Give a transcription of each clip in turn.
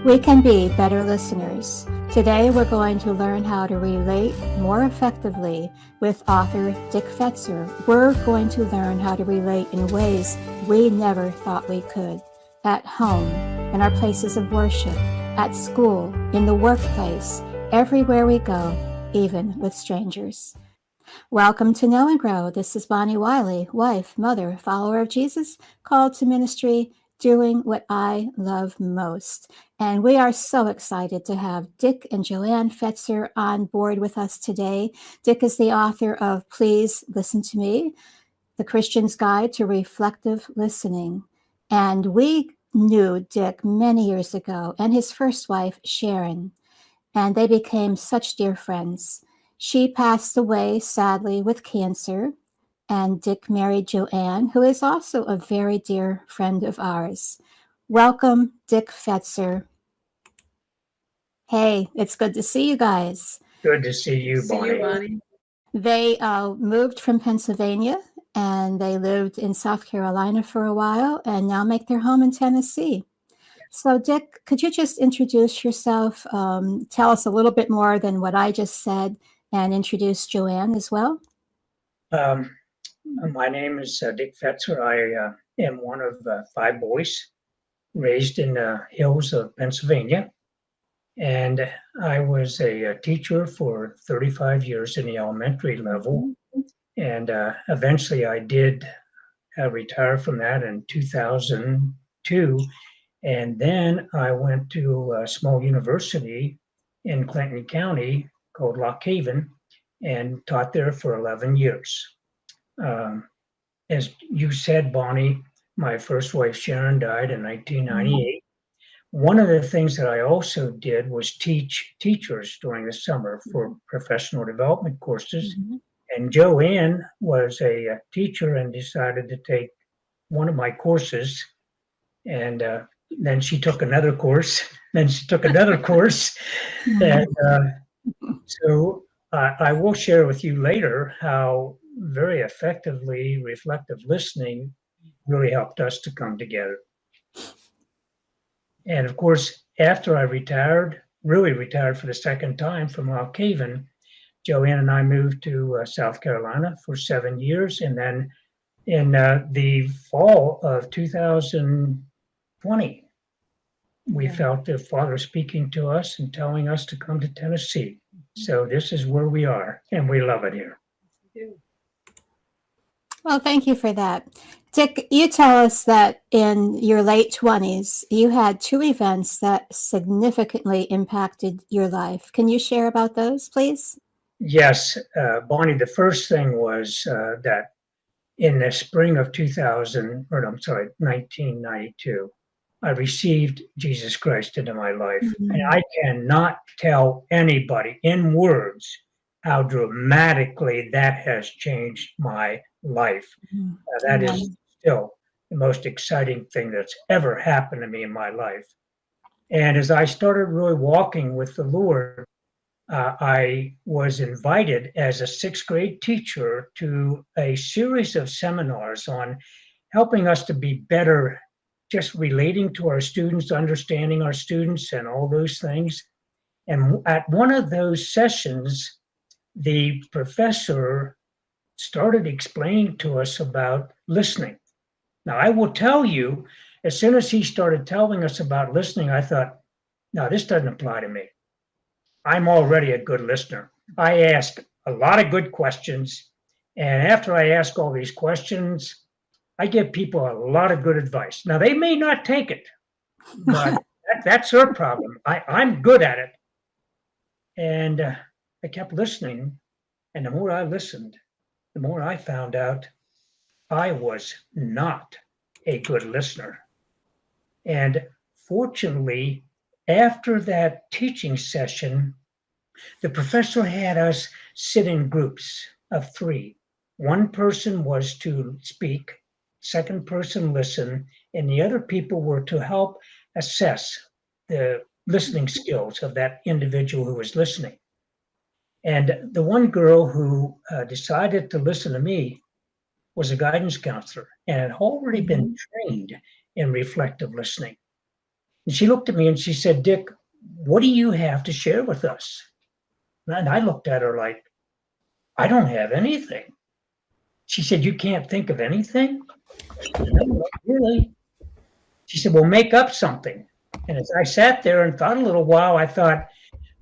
We can be better listeners. Today, we're going to learn how to relate more effectively with author Dick Fetzer. We're going to learn how to relate in ways we never thought we could. At home, in our places of worship, at school, in the workplace, everywhere we go, even with strangers. Welcome to Know and Grow. This is Bonnie Wiley, wife, mother, follower of Jesus, called to ministry, doing what I love most. And we are so excited to have Dick and Joanne Fetzer on board with us today. Dick is the author of Please Listen to Me, The Christian's Guide to Reflective Listening. And we knew Dick many years ago and his first wife, Sharon, and they became such dear friends. She passed away, sadly, with cancer, and Dick married Joanne, who is also a very dear friend of ours. Welcome, Dick Fetzer. Hey, it's good to see you guys. Good to see you, See you, Bonnie. Bonnie. They moved from Pennsylvania and they lived in South Carolina for a while and now make their home in Tennessee. So, Dick, could you just introduce yourself? Tell us a little bit more than what I just said and introduce Joanne as well. Um, my name is Dick Fetzer. I am one of 5 boys raised in the hills of Pennsylvania. And I was a teacher for 35 years in the elementary level. And eventually I did retire from that in 2002. And then I went to a small university in Clinton County called Lock Haven and taught there for 11 years. Um, as you said, Bonnie, my first wife Sharon died in 1998. One of the things that I also did was teach teachers during the summer for professional development courses. And Joanne was a teacher and decided to take one of my courses. And then she took another course. Then she took another course. And so I will share with you later how very effectively reflective listening really helped us to come together. And of course, after I retired, really retired for the second time from Lock Haven, Joanne and I moved to South Carolina for 7 years. And then in the fall of 2020, we felt the Father speaking to us and telling us to come to Tennessee. So this is where we are, and we love it here. Well, thank you for that. Dick, you tell us that in your late 20s, you had 2 events that significantly impacted your life. Can you share about those, please? Yes, Bonnie, the first thing was that in the spring of 1992, I received Jesus Christ into my life. And I cannot tell anybody in words how dramatically that has changed my life. That is still the most exciting thing that's ever happened to me in my life. And as I started really walking with the Lord, I was invited as a 6th grade teacher to a series of seminars on helping us to be better, just relating to our students, understanding our students, and all those things. And at one of those sessions, the professor started explaining to us about listening. Now, I will tell you, as soon as he started telling us about listening, I thought, no, this doesn't apply to me. I'm already a good listener. I ask a lot of good questions. And after I ask all these questions, I give people a lot of good advice. Now, they may not take it, but that's their problem. I'm good at it. And I kept listening. And the more I listened, the more I found out I was not a good listener. And fortunately, after that teaching session, the professor had us sit in groups of 3. One person was to speak, second person listen, and the other people were to help assess the listening skills of that individual who was listening. And the one girl who decided to listen to me was a guidance counselor and had already been trained in reflective listening. And she looked at me and she said, Dick, what do you have to share with us? And I looked at her like, I don't have anything. She said, you can't think of anything? I said, no, not really. She said, well, make up something. And as I sat there and thought a little while, I thought,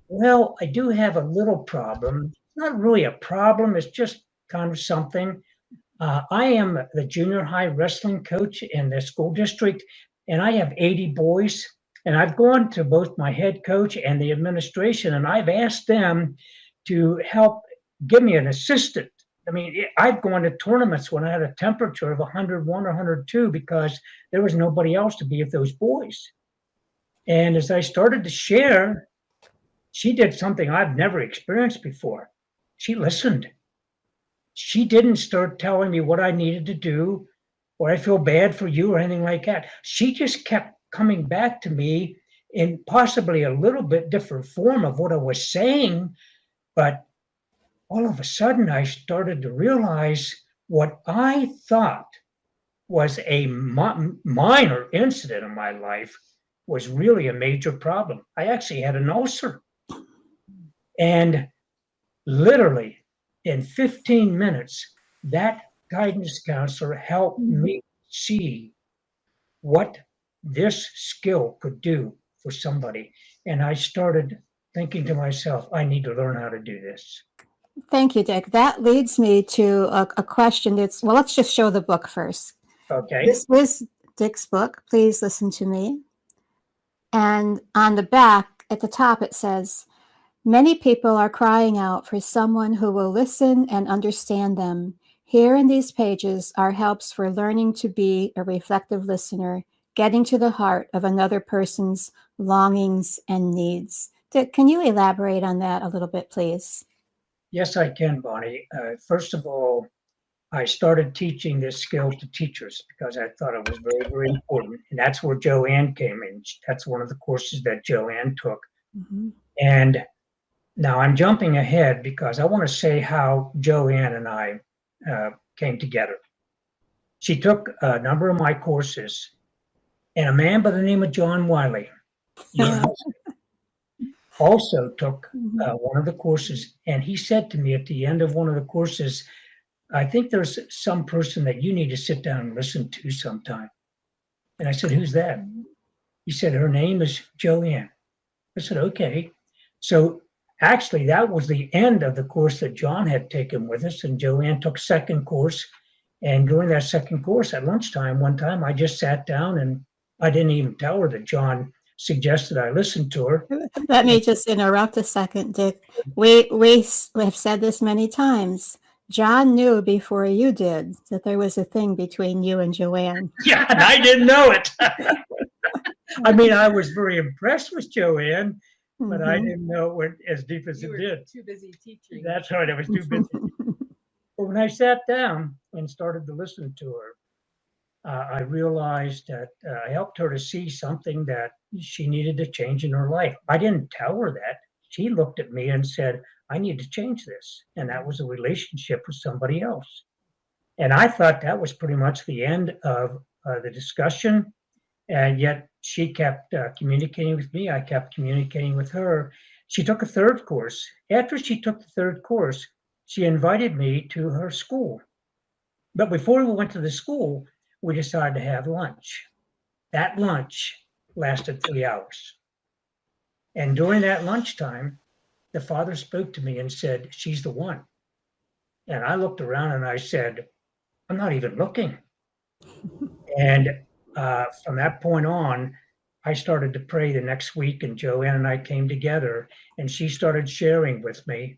well, I do have a little problem. It's not really a problem. It's just kind of something. I am the junior high wrestling coach in the school district, and I have 80 boys. And I've gone to both my head coach and the administration, and I've asked them to help give me an assistant. I mean, I've gone to tournaments when I had a temperature of 101 or 102 because there was nobody else to be with those boys. And as I started to share, she did something I've never experienced before. She listened. She didn't start telling me what I needed to do or I feel bad for you or anything like that. She just kept coming back to me in possibly a little bit different form of what I was saying. But all of a sudden, I started to realize what I thought was a minor incident in my life was really a major problem. I actually had an ulcer. And literally in 15 minutes, that guidance counselor helped me see what this skill could do for somebody. And I started thinking to myself, I need to learn how to do this. Thank you, Dick. That leads me to a question that's, well, let's just show the book first. Okay. This is Dick's book. Please listen to me. And on the back, at the top, it says, many people are crying out for someone who will listen and understand them. Here in these pages are helps for learning to be a reflective listener, getting to the heart of another person's longings and needs. Dick, can you elaborate on that a little bit, please? Yes, I can, Bonnie. First of all, I started teaching this skill to teachers because I thought it was very, very important. And that's where Joanne came in. That's one of the courses that Joanne took. Mm-hmm. And now I'm jumping ahead because I want to say how Joanne and I came together. She took a number of my courses, and a man by the name of John Wiley also took one of the courses. And he said to me at the end of one of the courses, I think there's some person that you need to sit down and listen to sometime. And I said, who's that? He said, her name is Joanne. I said, okay. So actually, that was the end of the course that John had taken with us, and Joanne took second course. And during that second course at lunchtime, one time, I just sat down and I didn't even tell her that John suggested I listen to her. Let me just interrupt a second, Dick. We have said this many times. John knew before you did that there was a thing between you and Joanne. Yeah, and I didn't know it. I mean, I was very impressed with Joanne, but I didn't know it went as deep as it did. Too busy teaching. That's right, I was too busy. But when I sat down and started to listen to her, I realized that I helped her to see something that she needed to change in her life. I didn't tell her that. She looked at me and said, I need to change this. And that was a relationship with somebody else. And I thought that was pretty much the end of the discussion. And yet she kept communicating with me. I kept communicating with her. She took a third course. After she took the third course, she invited me to her school. But before we went to the school, we decided to have lunch. That lunch lasted 3 hours. And during that lunchtime, the father spoke to me and said, she's the one. And I looked around and I said, I'm not even looking. And from that point on, I started to pray the next week, and Joanne and I came together, and she started sharing with me.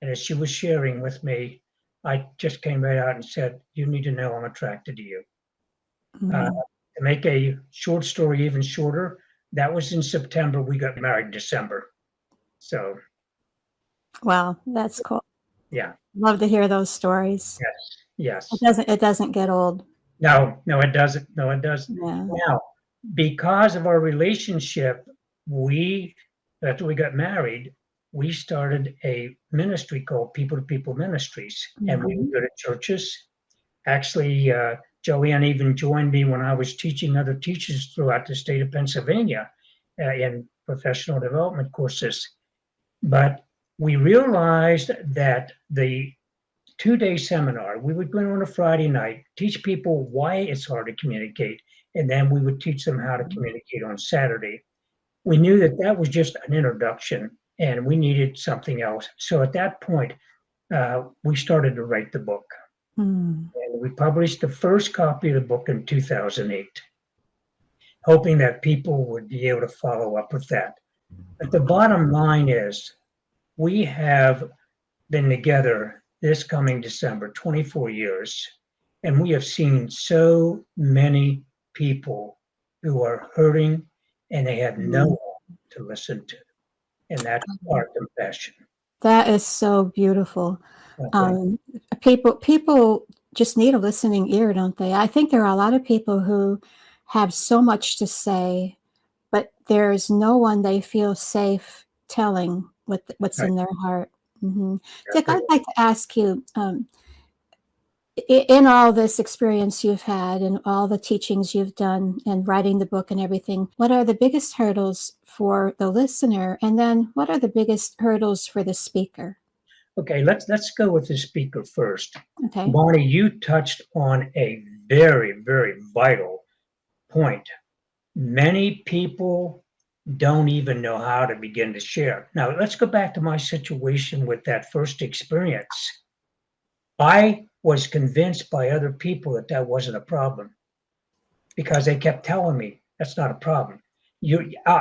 And as she was sharing with me, I just came right out and said, you need to know I'm attracted to you. To make a short story even shorter, that was in September. We got married in December. So. Wow, that's cool. Yeah. Love to hear those stories. Yes. It doesn't get old. No, it doesn't. No, it doesn't. Yeah. Now, because of our relationship, after we got married, we started a ministry called People to People Ministries, and we would go to churches. Actually, Joanne even joined me when I was teaching other teachers throughout the state of Pennsylvania. in professional development courses. But we realized that the 2-day seminar, we would go on a Friday night, teach people why it's hard to communicate, and then we would teach them how to communicate on Saturday. We knew that that was just an introduction and we needed something else. So at that point, we started to write the book. Mm. And we published the first copy of the book in 2008, hoping that people would be able to follow up with that. But the bottom line is we have been together this coming December, 24 years, and we have seen so many people who are hurting and they have no one to listen to. And that's our compassion. That is so beautiful. Okay. People just need a listening ear, don't they? I think there are a lot of people who have so much to say, but there's no one they feel safe telling what's Right. in their heart. Mm-hmm. Dick, Exactly. I'd like to ask you, in all this experience you've had and all the teachings you've done and writing the book and everything, what are the biggest hurdles for the listener? And then what are the biggest hurdles for the speaker? Okay, let's go with the speaker first. Okay. Bonnie, you touched on a very, very vital point. Many people don't even know how to begin to share. Now, let's go back to my situation with that first experience. I was convinced by other people that that wasn't a problem because they kept telling me that's not a problem.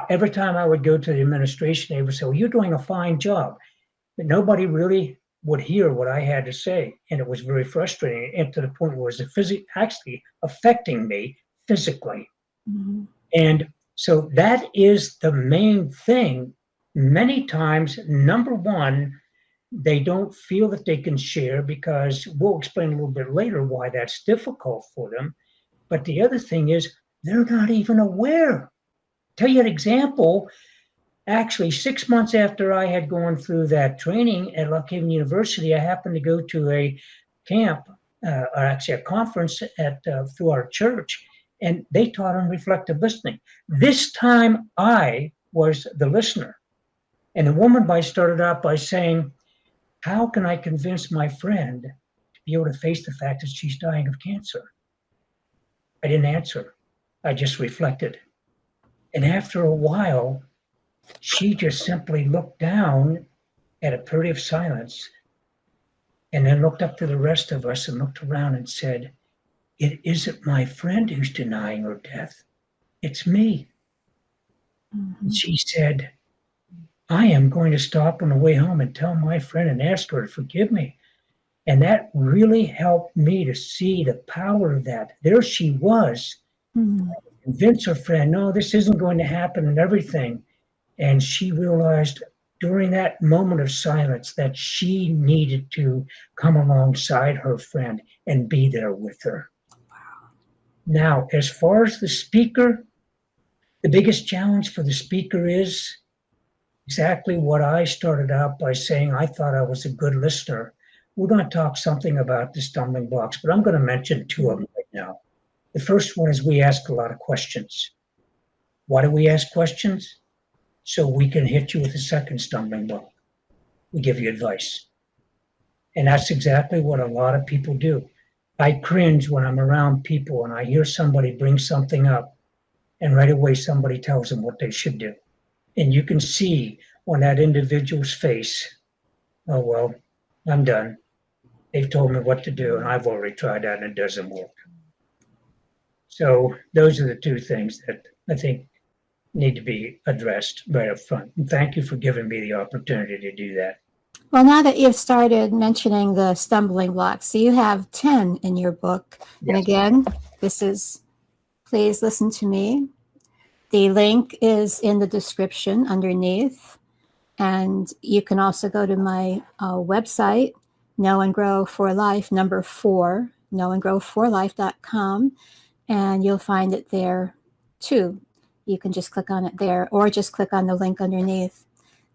Every time I would go to the administration, they would say, well, you're doing a fine job. But nobody really would hear what I had to say. And it was very frustrating, and to the point where it was actually affecting me physically. Mm-hmm. And so that is the main thing. Many times, number one, they don't feel that they can share because we'll explain a little bit later why that's difficult for them. But the other thing is they're not even aware. Tell you an example. Actually, 6 months after I had gone through that training at Lock Haven University, I happened to go to a camp, or actually a conference through our church, and they taught on reflective listening. This time I was the listener. And the woman started out by saying, how can I convince my friend to be able to face the fact that she's dying of cancer? I didn't answer. I just reflected. And after a while, she just simply looked down at a period of silence and then looked up to the rest of us and looked around and said, it isn't my friend who's denying her death. It's me. Mm-hmm. And she said, I am going to stop on the way home and tell my friend and ask her to forgive me. And that really helped me to see the power of that. There she was, convince her friend, no, this isn't going to happen and everything. And she realized during that moment of silence that she needed to come alongside her friend and be there with her. Wow. Now, as far as the speaker, the biggest challenge for the speaker is exactly what I started out by saying. I thought I was a good listener. We're going to talk something about the stumbling blocks, but I'm going to mention two of them right now. The first one is we ask a lot of questions. Why do we ask questions? So we can hit you with a second stumbling block. We give you advice. And that's exactly what a lot of people do. I cringe when I'm around people and I hear somebody bring something up and right away somebody tells them what they should do. And you can see on that individual's face, oh, well, I'm done. They've told me what to do and I've already tried that and it doesn't work. So those are the two things that I think need to be addressed right up front. And thank you for giving me the opportunity to do that. Well, now that you've started mentioning the stumbling blocks, so you have 10 in your book. Yes. And again, this is, please listen to me. The link is in the description underneath. And you can also go to my website, Know and Grow for Life, number 4, knowandgrowforlife.com. And you'll find it there too. You can just click on it there or just click on the link underneath.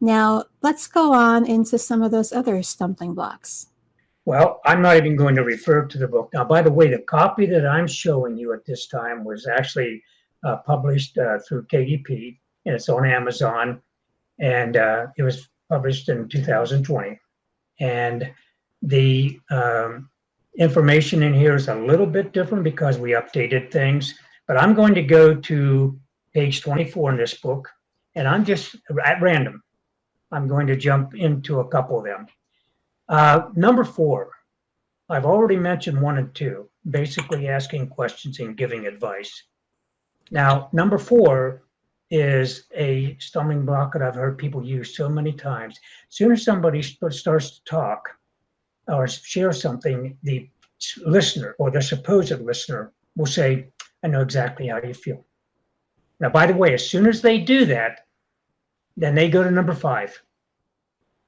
Now, let's go on into some of those other stumbling blocks. Well, I'm not even going to refer to the book. Now, by the way, the copy that I'm showing you at this time was actually published through KDP. and it's on Amazon, and it was published in 2020. And the information in here is a little bit different because we updated things, but I'm going to go to page 24 in this book, and I'm just at random. I'm going to jump into a couple of them. Number 4, I've already mentioned 1 and 2, basically asking questions and giving advice. Now, number 4 is a stumbling block that I've heard people use so many times. As soon as somebody starts to talk or share something, the listener or the supposed listener will say, I know exactly how you feel. Now, by the way, as soon as they do that, then they go to number 5,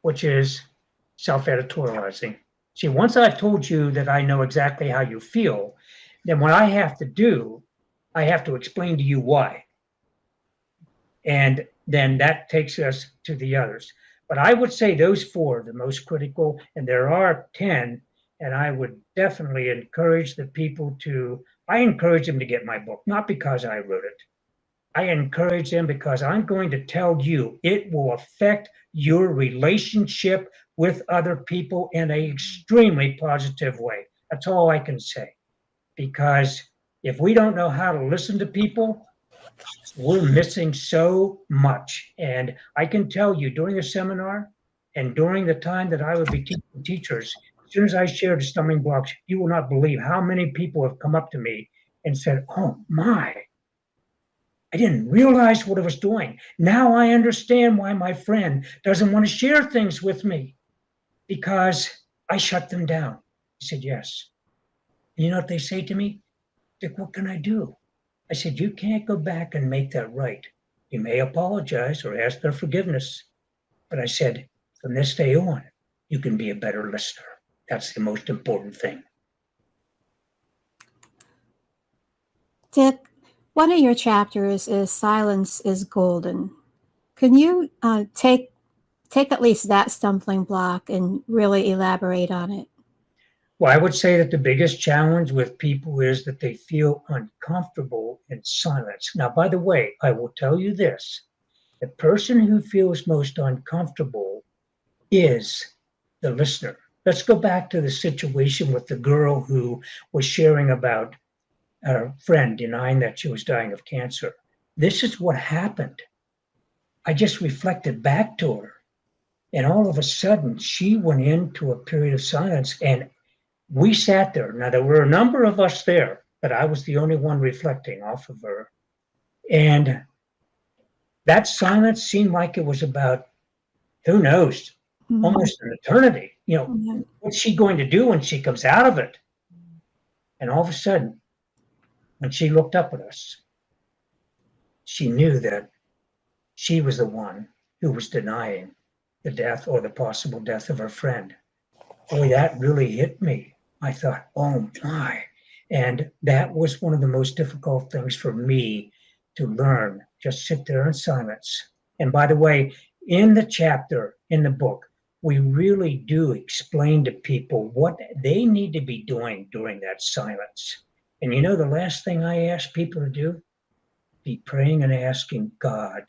which is self-editorializing. See, once I've told you that I know exactly how you feel, then what I have to do, I have to explain to you why. And then that takes us to the others. But I would say those 4 are the most critical, and there are 10, and I would definitely encourage the people I encourage them to get my book, not because I wrote it. I encourage them because I'm going to tell you it will affect your relationship with other people in an extremely positive way. That's all I can say. Because if we don't know how to listen to people, we're missing so much. And I can tell you during a seminar and during the time that I would be teaching teachers, as soon as I shared the stumbling blocks, you will not believe how many people have come up to me and said, oh my, I didn't realize what I was doing. Now I understand why my friend doesn't want to share things with me because I shut them down. He said, yes. And you know what they say to me? Dick, what can I do? I said, you can't go back and make that right. You may apologize or ask their forgiveness. But I said, from this day on, you can be a better listener. That's the most important thing. Dick, one of your chapters is Silence is Golden. Can you take at least that stumbling block and really elaborate on it? Well, I would say that the biggest challenge with people is that they feel uncomfortable in silence. Now, by the way, I will tell you this. The person who feels most uncomfortable is the listener. Let's go back to the situation with the girl who was sharing about her friend denying that she was dying of cancer. This is what happened. I just reflected back to her, and all of a sudden she went into a period of silence, and we sat there. Now, there were a number of us there, but I was the only one reflecting off of her. And that silence seemed like it was about, who knows, almost an eternity. What's she going to do when she comes out of it? And all of a sudden, when she looked up at us, she knew that she was the one who was denying the death or the possible death of her friend. Boy, that really hit me. I thought, oh my. And that was one of the most difficult things for me to learn. Just sit there in silence. And by the way, in the chapter, in the book, we really do explain to people what they need to be doing during that silence. And you know, the last thing I ask people to do? Be praying and asking God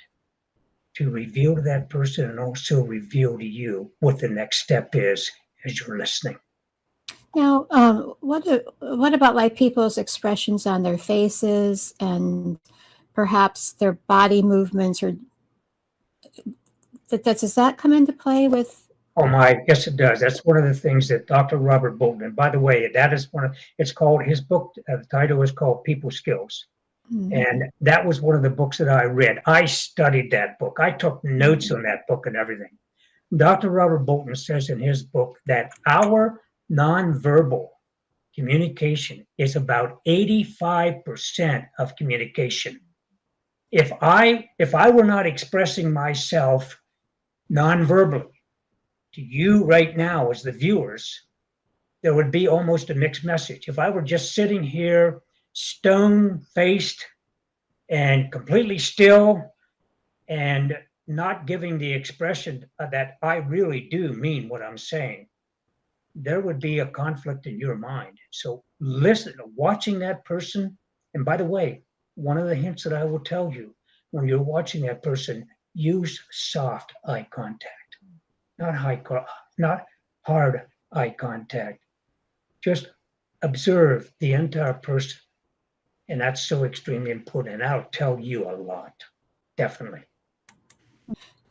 to reveal to that person and also reveal to you what the next step is as you're listening. Now, what about like people's expressions on their faces and perhaps their body movements, or does that come into play with? Oh my, yes it does. That's one of the things that Dr. Robert Bolton, and by the way, that is it's called, his book, the title is called People Skills. And that was one of the books that I read. I studied that book. I took notes on that book and everything. Dr. Robert Bolton says in his book that our nonverbal communication is about 85% of communication. If I were not expressing myself nonverbally to you right now as the viewers, there would be almost a mixed message. If I were just sitting here stone-faced and completely still and not giving the expression that I really do mean what I'm saying, there would be a conflict in your mind. So listen, watching that person, and by the way, one of the hints that I will tell you, when you're watching that person, use soft eye contact, not not hard eye contact. Just observe the entire person. And that's so extremely important. And that'll tell you a lot, definitely.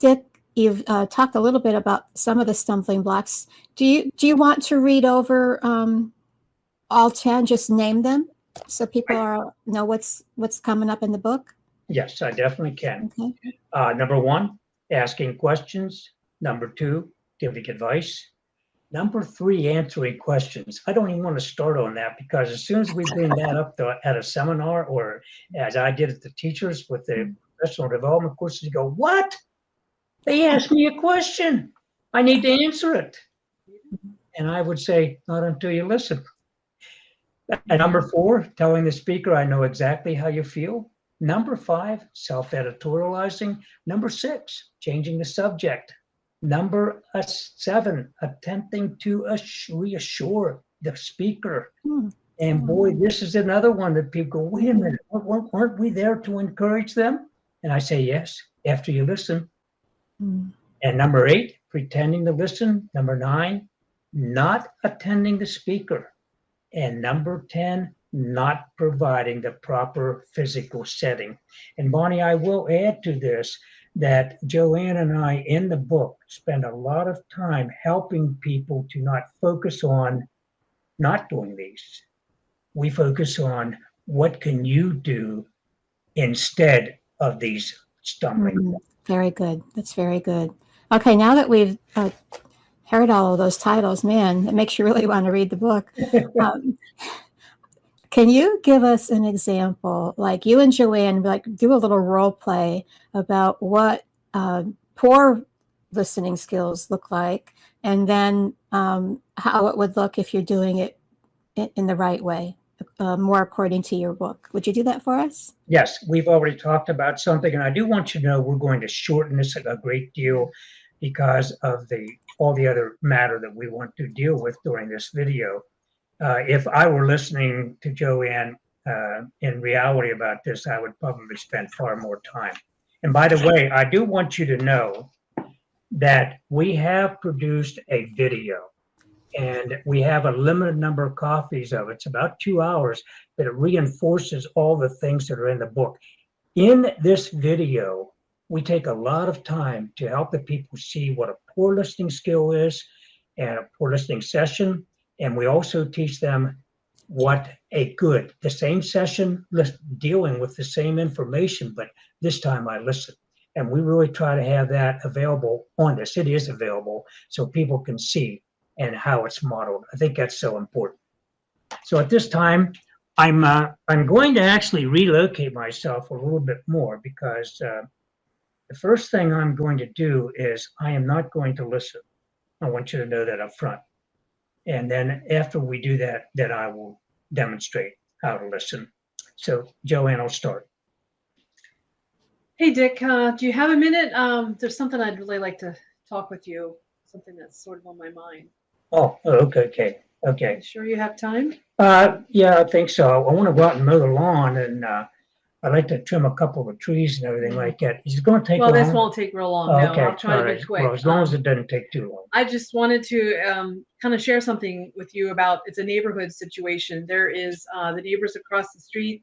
Dick, you've talked a little bit about some of the stumbling blocks. Do you want to read over all 10? Just name them so people know what's coming up in the book. Yes, I definitely can. Okay. Number 1, asking questions. Number 2, giving advice. Number 3, answering questions. I don't even want to start on that because as soon as we bring that up at a seminar or as I did at the teachers with the professional development courses, you go, what? They asked me a question. I need to answer it. And I would say, not until you listen. And number 4, telling the speaker, I know exactly how you feel. Number 5, self-editorializing. Number 6, changing the subject. Number 7, attempting to reassure the speaker. And boy, this is another one that people go, wait a minute, weren't we there to encourage them? And I say, yes, after you listen. And number 8, pretending to listen. Number 9, not attending the speaker. And number 10, not providing the proper physical setting. And Bonnie, I will add to this that Joanne and I in the book spend a lot of time helping people to not focus on not doing these. We focus on what can you do instead of these stumbling. Very good. That's very good. Okay, now that we've heard all of those titles, man, it makes you really want to read the book. Can you give us an example, like you and Joanne, like do a little role play about what poor listening skills look like, and then how it would look if you're doing it in the right way, more according to your book. Would you do that for us? Yes, we've already talked about something, and I do want you to know we're going to shorten this a great deal because of all the other matter that we want to deal with during this video. If I were listening to Joanne in reality about this, I would probably spend far more time. And by the way, I do want you to know that we have produced a video and we have a limited number of copies of it. It's about 2 hours, but it reinforces all the things that are in the book. In this video, we take a lot of time to help the people see what a poor listening skill is and a poor listening session. And we also teach them what the same session, dealing with the same information, but this time I listen. And we really try to have that available on this. It is available so people can see and how it's modeled. I think that's so important. So at this time, I'm going to actually relocate myself a little bit more because the first thing I'm going to do is I am not going to listen. I want you to know that up front. And then after we do that, then I will demonstrate how to listen. So Joanne, I'll start. Hey, Dick, do you have a minute? There's something I'd really like to talk with you, something that's sort of on my mind. Oh, okay. You sure you have time? Yeah, I think so. I want to go out and mow the lawn, and I'd like to trim a couple of the trees and everything like that. Is it going to take long? This won't take real long. No, okay. I'll try to be quick. Well, as long as it doesn't take too long. I just wanted to kind of share something with you about, it's a neighborhood situation. There is the neighbors across the street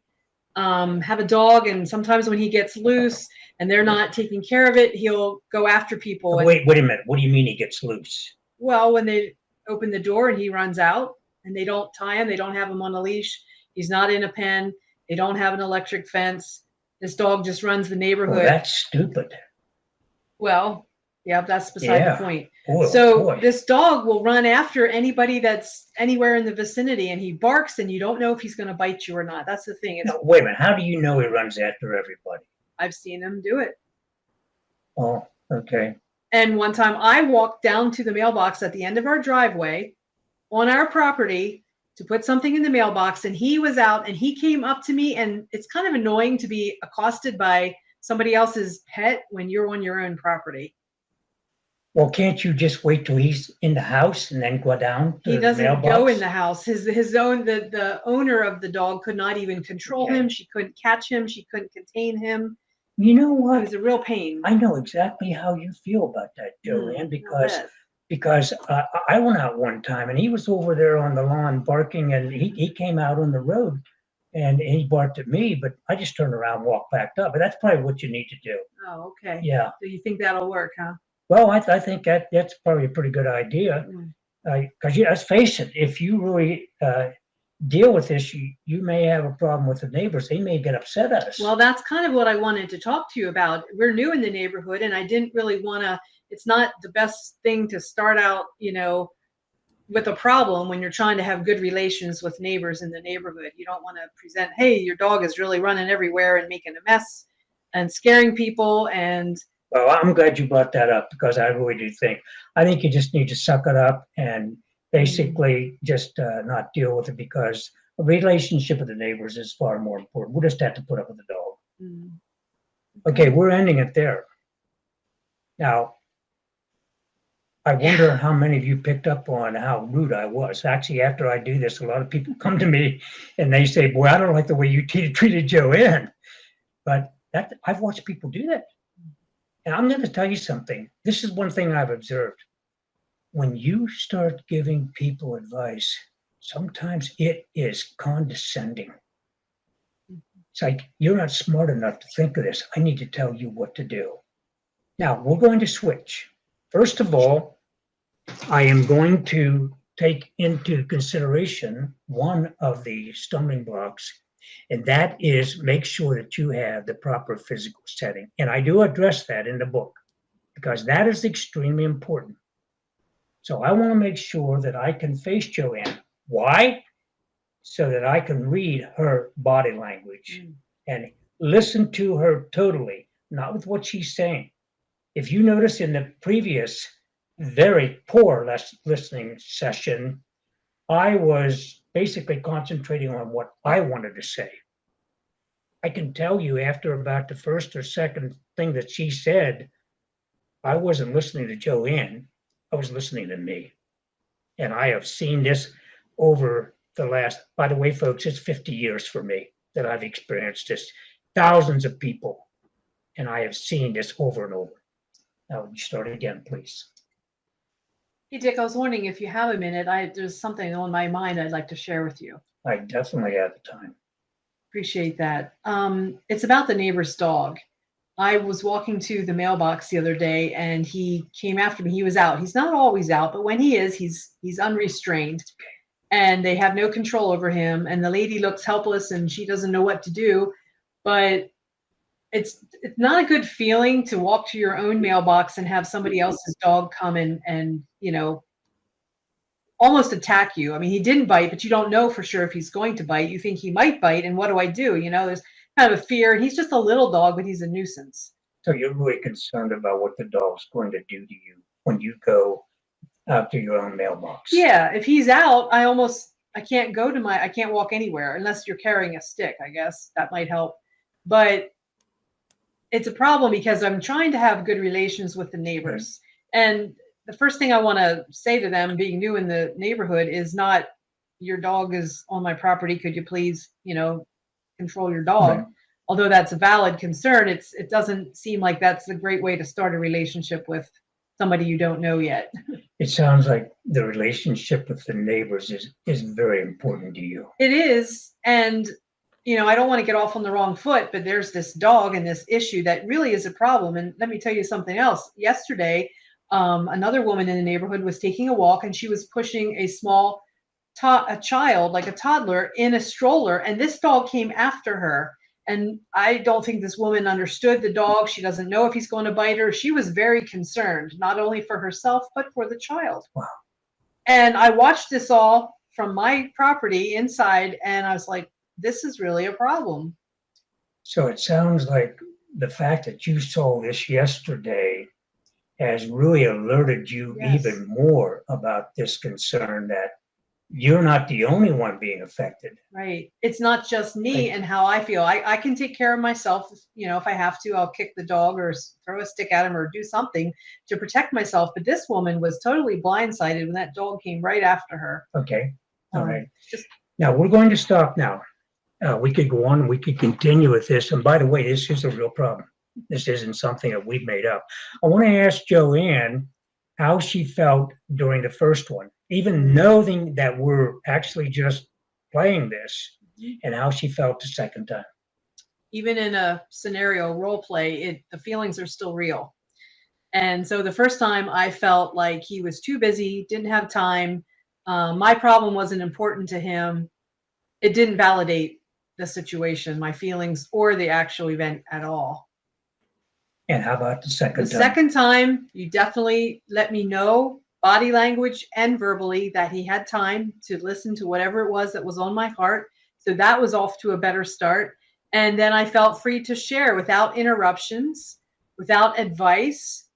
have a dog, and sometimes when he gets loose and they're not taking care of it, he'll go after people. Wait a minute. What do you mean he gets loose? Well, when they open the door and he runs out and they don't tie him, they don't have him on a leash, he's not in a pen, they don't have an electric fence, this dog just runs the neighborhood. Well, that's stupid. Well, yeah, that's beside the point. Boy. This dog will run after anybody that's anywhere in the vicinity, and he barks, and you don't know if he's going to bite you or not. That's the thing. No, wait a minute. How do you know he runs after everybody? I've seen him do it. Oh, okay. And one time I walked down to the mailbox at the end of our driveway on our property to put something in the mailbox, and he was out, and he came up to me, and it's kind of annoying to be accosted by somebody else's pet when you're on your own property. Well, can't you just wait till he's in the house and then go down to the mailbox? He doesn't go in the house. The owner of the dog could not even control him. She couldn't catch him. She couldn't contain him. You know It what? was a real pain. I know exactly how you feel about that, Joanne, I'll because bet. I went out one time and he was over there on the lawn barking, and he came out on the road and he barked at me, but I just turned around and walked back up. But that's probably what you need to do. Oh, okay. Yeah. So you think that'll work, huh? Well, I think that's probably a pretty good idea. Because let's face it, if you really deal with this, you may have a problem with the neighbors. They may get upset at us. Well, that's kind of what I wanted to talk to you about. We're new in the neighborhood, and I didn't really want to. It's not the best thing to start out, with a problem when you're trying to have good relations with neighbors in the neighborhood. You don't want to present, hey, your dog is really running everywhere and making a mess and scaring people. And Well, I'm glad you brought that up because I really do I think you just need to suck it up and basically just not deal with it, because a relationship with the neighbors is far more important. We'll just have to put up with the dog. Okay, we're ending it there. Now, I wonder how many of you picked up on how rude I was. Actually, after I do this, a lot of people come to me and they say, boy, I don't like the way you treated Joanne. But I've watched people do that. And I'm going to tell you something. This is one thing I've observed. When you start giving people advice, sometimes it is condescending. It's like, you're not smart enough to think of this. I need to tell you what to do. Now, we're going to switch. First of all, I am going to take into consideration one of the stumbling blocks, and that is make sure that you have the proper physical setting. And I do address that in the book because that is extremely important. So I want to make sure that I can face Joanne. Why? So that I can read her body language and listen to her totally, not with what she's saying. If you notice in the previous very poor listening session, I was basically concentrating on what I wanted to say. I can tell you after about the first or second thing that she said, I wasn't listening to Joanne, I was listening to me. And I have seen this over the last, by the way, folks, it's 50 years for me that I've experienced this. Thousands of people, and I have seen this over and over. Now, you start again, please. Hey, Dick, I was wondering if you have a minute. There's something on my mind I'd like to share with you. I definitely have the time. Appreciate that. It's about the neighbor's dog. I was walking to the mailbox the other day, and he came after me. He was out. He's not always out, but when he is, he's unrestrained, and they have no control over him. And the lady looks helpless, and she doesn't know what to do. But it's not a good feeling to walk to your own mailbox and have somebody else's dog come and almost attack you. I mean, he didn't bite, but you don't know for sure if he's going to bite. You think he might bite, and what do I do? There's kind of a fear, and he's just a little dog, but he's a nuisance. So you're really concerned about what the dog's going to do to you when you go out to your own mailbox. Yeah, if he's out, I can't walk anywhere unless you're carrying a stick. I guess that might help. But it's a problem because I'm trying to have good relations with the neighbors. And the first thing I want to say to them, being new in the neighborhood, is not, your dog is on my property, could you please, control your dog? Right. Although that's a valid concern, it doesn't seem like that's a great way to start a relationship with somebody you don't know yet. It sounds like the relationship with the neighbors is very important to you. It is. And I don't want to get off on the wrong foot, but there's this dog and this issue that really is a problem. And let me tell you something else. Yesterday, another woman in the neighborhood was taking a walk, and she was pushing a small child, like a toddler, in a stroller, and this dog came after her. And I don't think this woman understood the dog. She doesn't know if he's going to bite her. She was very concerned, not only for herself, but for the child. Wow. And I watched this all from my property inside, and I was like, this is really a problem. So it sounds like the fact that you saw this yesterday has really alerted you even more about this concern that you're not the only one being affected. Right. It's not just me and how I feel. I can take care of myself. If I have to, I'll kick the dog or throw a stick at him or do something to protect myself. But this woman was totally blindsided when that dog came right after her. Okay. All right. Now we're going to stop now. We could go on and we could continue with this. And by the way, this is a real problem. This isn't something that we've made up. I want to ask Joanne how she felt during the first one, even knowing that we're actually just playing this, and how she felt the second time. Even in a scenario role play, the feelings are still real. And so the first time I felt like he was too busy, didn't have time. My problem wasn't important to him. It didn't validate the situation, my feelings, or the actual event at all. And how about the The second time? second time, you definitely let me know, body language and verbally, that he had time to listen to whatever it was that was on my heart. So that was off to a better start. And then I felt free to share without interruptions, without advice.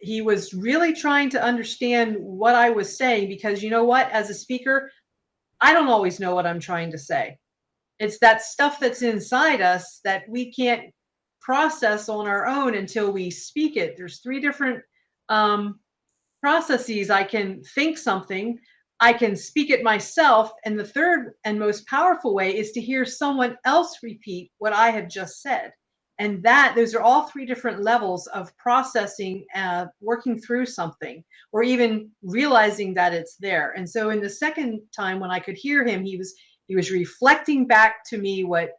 He was really trying to understand what I was saying, because you know what? As a speaker, I don't always know what I'm trying to say. It's that stuff that's inside us that we can't process on our own until we speak it. There's three different um, processes. I can think something, I can speak it myself, and the third and most powerful way is to hear someone else repeat what I have just said. And those are all three different levels of processing, working through something, or even realizing that it's there. And so in the second time when I could hear him, he was reflecting back to me what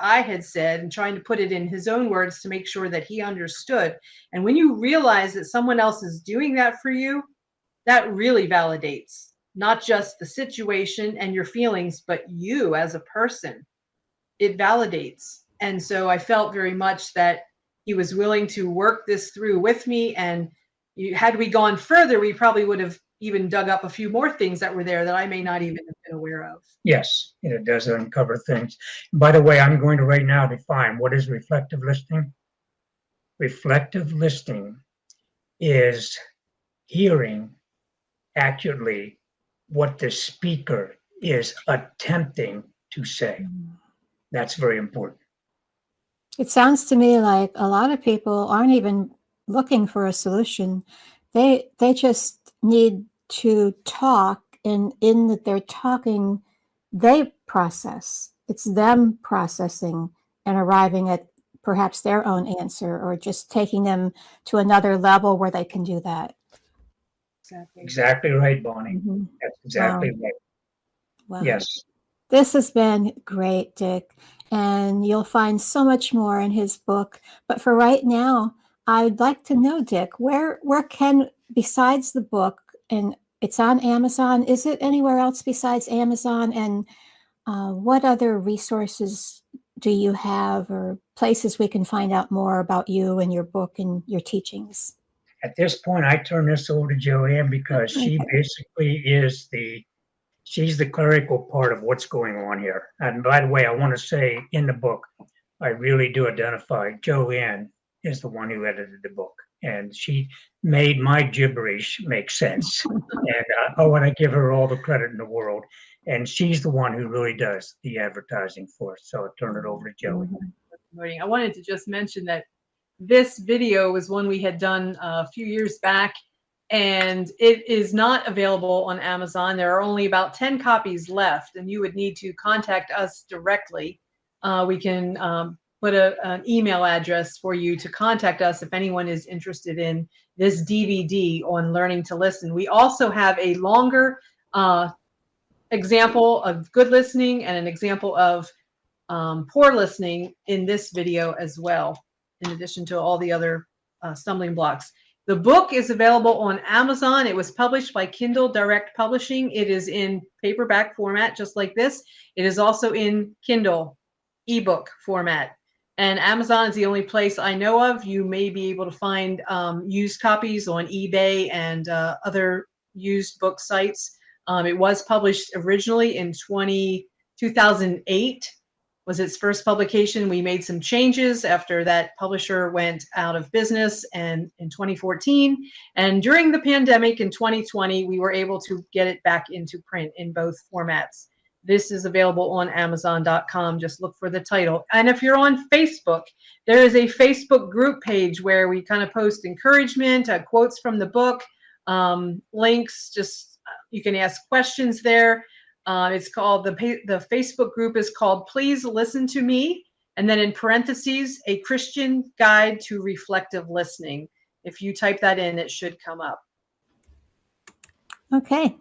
I had said and trying to put it in his own words to make sure that he understood. And when you realize that someone else is doing that for you, that really validates not just the situation and your feelings, but you as a person. It validates. And so I felt very much that he was willing to work this through with me. And had we gone further, we probably would have even dug up a few more things that were there that I may not even have been aware of. Yes, it does uncover things. By the way, I'm going to right now define what is reflective listening. Reflective listening is hearing accurately what the speaker is attempting to say. That's very important. It sounds to me like a lot of people aren't even looking for a solution. They just need to talk, and in that they're talking, they process. It's them processing and arriving at perhaps their own answer, or just taking them to another level where they can do that. Exactly right, Bonnie. Mm-hmm. That's exactly right. Wow. Yes. This has been great, Dick, and you'll find so much more in his book. But for right now, I'd like to know, Dick, where can, besides the book, and it's on Amazon, is it anywhere else besides Amazon? And what other resources do you have, or places we can find out more about you and your book and your teachings? At this point, I turn this over to Joanne because she basically is she's the clerical part of what's going on here. And by the way, I want to say in the book, I really do identify Joanne is the one who edited the book, and she made my gibberish make sense. And I want to give her all the credit in the world. And she's the one who really does the advertising for us. So I'll turn it over to Joanne. I wanted to just mention that this video was one we had done a few years back, and it is not available on Amazon. There are only about 10 copies left, and you would need to contact us directly. We can put an email address for you to contact us if anyone is interested in this DVD on learning to listen. We also have a longer example of good listening and an example of poor listening in this video as well, in addition to all the other stumbling blocks. The book is available on Amazon. It was published by Kindle Direct Publishing. It is in paperback format, just like this. It is also in Kindle ebook format. And Amazon is the only place I know of. You may be able to find used copies on eBay and other used book sites. It was published originally in 2008. Was its first publication. We made some changes after that publisher went out of business, and in 2014. And during the pandemic in 2020, we were able to get it back into print in both formats. This is available on Amazon.com. Just look for the title. And if you're on Facebook, there is a Facebook group page where we kind of post encouragement, quotes from the book, links. Just you can ask questions there. It's called the Facebook group is called Please Listen to Me, And then in parentheses, a Christian guide to reflective listening. If you type that in, it should come up. Okay.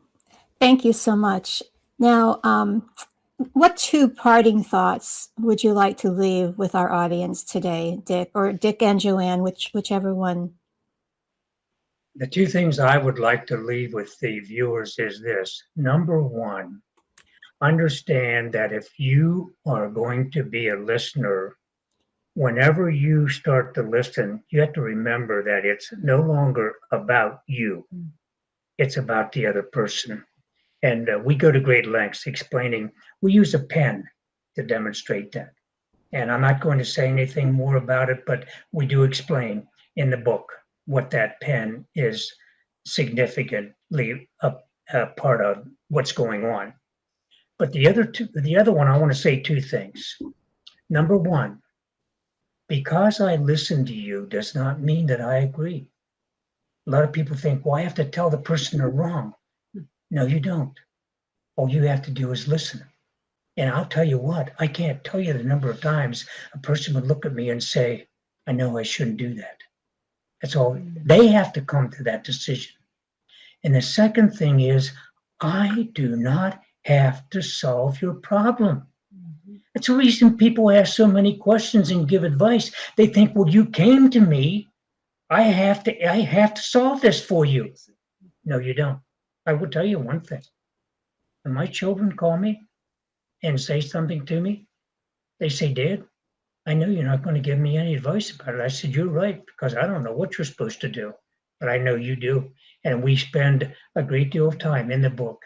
Thank you so much. Now, what two parting thoughts would you like to leave with our audience today, Dick, or Dick and Joanne, whichever one? The two things I would like to leave with the viewers is this. Number one, understand that if you are going to be a listener, whenever you start to listen, you have to remember that it's no longer about you. It's about the other person. And we go to great lengths explaining, we use a pen to demonstrate that. And I'm not going to say anything more about it, but we do explain in the book what that pen is significantly a part of what's going on. But the other one, I want to say two things. Number one, because I listen to you does not mean that I agree. A lot of people think, well, I have to tell the person they're wrong. No, you don't. All you have to do is listen. And I'll tell you what, I can't tell you the number of times a person would look at me and say, I know I shouldn't do that. That's all. They have to come to that decision. And the second thing is, I do not have to solve your problem. That's the reason people ask so many questions and give advice. They think, well, you came to me. I have to solve this for you. No, you don't. I will tell you one thing. When my children call me and say something to me, they say, Dad, I know you're not going to give me any advice about it. I said, you're right, because I don't know what you're supposed to do, but I know you do. And we spend a great deal of time in the book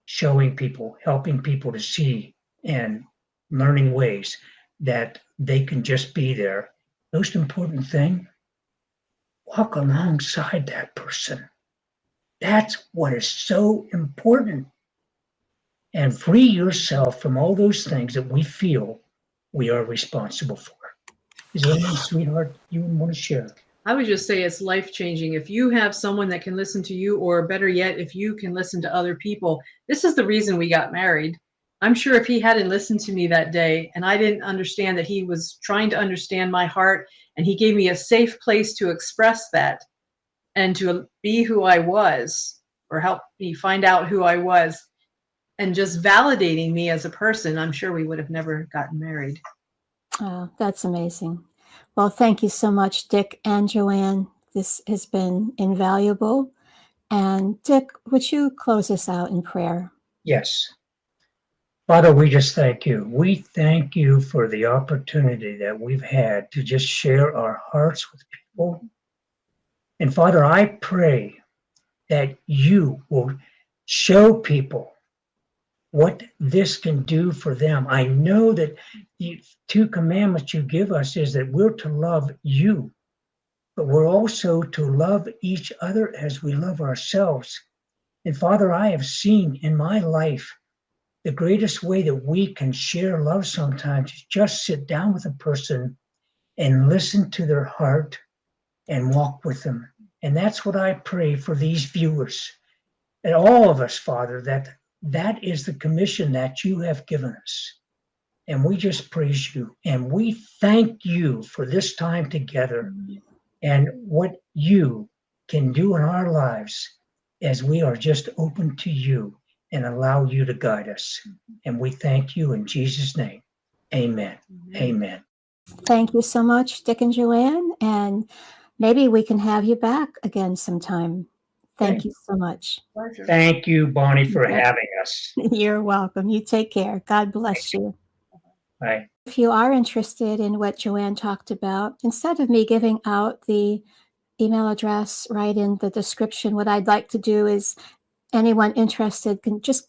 showing people, helping people to see and learning ways that they can just be there. Most important thing, walk alongside that person. That's what is so important. And free yourself from all those things that we feel we are responsible for. Is there anything, sweetheart, you want to share? I would just say it's life-changing. If you have someone that can listen to you, or better yet, if you can listen to other people, this is the reason we got married. I'm sure if he hadn't listened to me that day and I didn't understand that he was trying to understand my heart, and he gave me a safe place to express that and to be who I was, or help me find out who I was, and just validating me as a person, I'm sure we would have never gotten married. Oh, that's amazing. Well, thank you so much, Dick and Joanne. This has been invaluable. And Dick, would you close us out in prayer? Yes. Father, we just thank you. We thank you for the opportunity that we've had to just share our hearts with people. And Father, I pray that you will show people what this can do for them. I know that the two commandments you give us is that we're to love you, but we're also to love each other as we love ourselves. And Father, I have seen in my life the greatest way that we can share love sometimes is just sit down with a person and listen to their heart and walk with them. And that's what I pray for these viewers and all of us, Father, that is the commission that you have given us. And we just praise you. And we thank you for this time together and what you can do in our lives as we are just open to you and allow you to guide us. And we thank you in Jesus' name. Amen. Amen. Thank you so much, Dick and Joanne. And maybe we can have you back again sometime. Thank you so much. Pleasure. Thank you, Bonnie, for having us. You're welcome. You take care. God bless you. Bye. If you are interested in what Joanne talked about, instead of me giving out the email address right in the description, what I'd like to do is anyone interested can just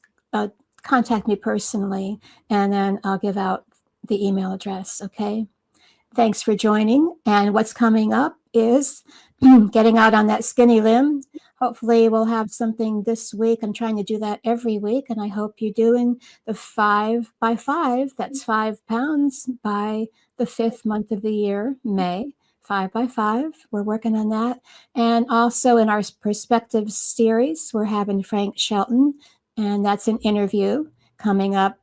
contact me personally, and then I'll give out the email address, okay? Thanks for joining. And what's coming up is getting out on that skinny limb. Hopefully we'll have something this week. I'm trying to do that every week, and I hope you're doing the 5 by 5. That's 5 pounds by the 5th month of the year, May. 5 by 5. We're working on that. And also in our Perspective series, we're having Frank Shelton, and that's an interview coming up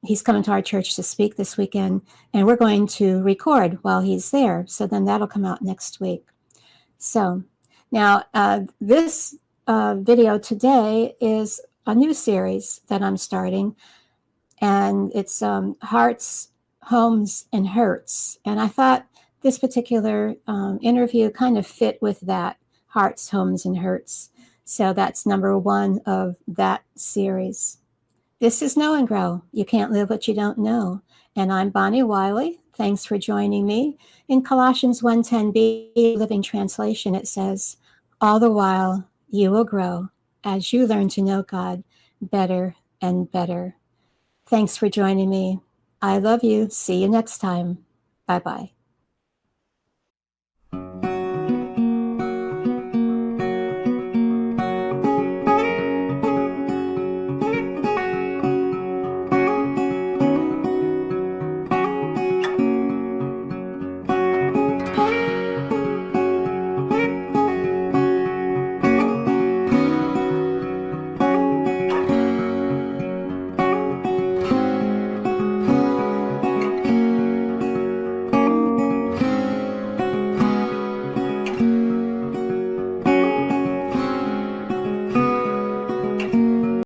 he's coming to our church to speak this weekend, and we're going to record while he's there. So then that'll come out next week. So now this video today is a new series that I'm starting, and it's Hearts, Homes, and Hurts. And I thought this particular interview kind of fit with that, Hearts, Homes, and Hurts. So that's number 1 of that series. This is Know and Grow. You can't live what you don't know. And I'm Bonnie Wiley. Thanks for joining me. In Colossians 1:10b, Living Translation, it says, all the while you will grow as you learn to know God better and better. Thanks for joining me. I love you. See you next time. Bye-bye.